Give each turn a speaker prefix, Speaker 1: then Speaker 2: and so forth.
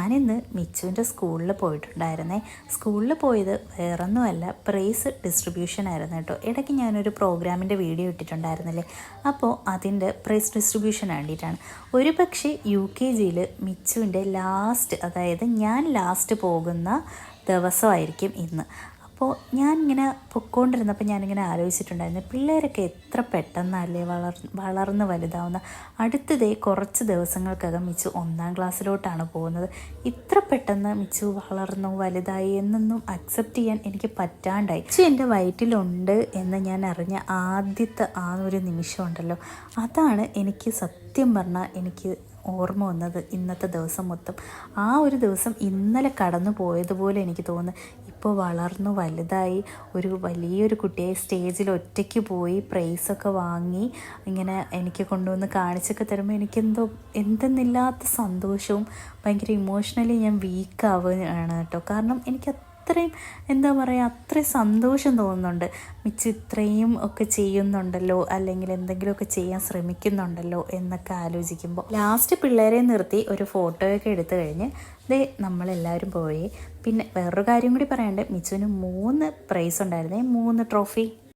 Speaker 1: ഞാനിന്ന് മിച്ചുവിൻ്റെ സ്കൂളിൽ പോയിട്ടുണ്ടായിരുന്നേ. സ്കൂളിൽ പോയത് വേറൊന്നുമല്ല, പ്രൈസ് ഡിസ്ട്രിബ്യൂഷൻ ആയിരുന്നു കേട്ടോ. ഇടയ്ക്ക് ഞാനൊരു പ്രോഗ്രാമിൻ്റെ വീഡിയോ ഇട്ടിട്ടുണ്ടായിരുന്നില്ലേ, അപ്പോൾ അതിൻ്റെ പ്രൈസ് ഡിസ്ട്രിബ്യൂഷൻ വേണ്ടിയിട്ടാണ്. ഒരു പക്ഷേ UKGയിൽ മിച്ചുവിൻ്റെ ലാസ്റ്റ്, അതായത് ഞാൻ ലാസ്റ്റ് പോകുന്ന ദിവസമായിരിക്കും ഇന്ന്. അപ്പോൾ ഞാനിങ്ങനെ പൊയ്ക്കൊണ്ടിരുന്നപ്പോൾ ഞാനിങ്ങനെ ആലോചിച്ചിട്ടുണ്ടായിരുന്നു, പിള്ളേരൊക്കെ എത്ര പെട്ടെന്നല്ലേ വളർന്ന് വലുതാവുന്ന. അടുത്തതേ കുറച്ച് ദിവസങ്ങൾക്കകം മിച്ചു 1ാം ക്ലാസ്സിലോട്ടാണ് പോകുന്നത്. ഇത്ര പെട്ടെന്ന് മിച്ചു വളർന്നു വലുതായി എന്നൊന്നും അക്സെപ്റ്റ് ചെയ്യാൻ എനിക്ക് പറ്റാണ്ടായി. മിച്ചു എൻ്റെ വയറ്റിലുണ്ട് എന്ന് ഞാൻ അറിഞ്ഞ ആദ്യത്തെ ആ ഒരു നിമിഷം ഉണ്ടല്ലോ, അതാണ് എനിക്ക് സത്യം പറഞ്ഞാൽ എനിക്ക് ഓർമ്മ വന്നത്. ഇന്നത്തെ ദിവസം മൊത്തം ആ ഒരു ദിവസം ഇന്നലെ കടന്നു പോയതുപോലെ എനിക്ക് തോന്നുന്നു. ഇപ്പോൾ വളർന്നു വലുതായി ഒരു വലിയൊരു കുട്ടിയെ സ്റ്റേജിൽ ഒറ്റയ്ക്ക് പോയി പ്രൈസൊക്കെ വാങ്ങി ഇങ്ങനെ എനിക്ക് കൊണ്ടുവന്ന് കാണിച്ചൊക്കെ തരുമ്പോൾ എനിക്കെന്തോ എന്തെന്നില്ലാത്ത സന്തോഷവും ഭയങ്കര ഇമോഷണലി ഞാൻ വീക്കാവുകയാണ് കേട്ടോ. കാരണം എനിക്ക് അത്രയും എന്താ പറയുക, അത്രയും സന്തോഷം തോന്നുന്നുണ്ട്. മിച്ചു ഇത്രയും ഒക്കെ ചെയ്യുന്നുണ്ടല്ലോ, അല്ലെങ്കിൽ എന്തെങ്കിലുമൊക്കെ ചെയ്യാൻ ശ്രമിക്കുന്നുണ്ടല്ലോ എന്നൊക്കെ ആലോചിക്കുമ്പോൾ. ലാസ്റ്റ് പിള്ളേരെ നിർത്തി ഒരു ഫോട്ടോയൊക്കെ എടുത്തു കഴിഞ്ഞ് നമ്മളെല്ലാവരും പോയി. പിന്നെ വേറൊരു കാര്യം കൂടി പറയാനുണ്ട്, മിച്ചുവിന് 3 പ്രൈസ് ഉണ്ടായിരുന്നേ, 3 ട്രോഫി.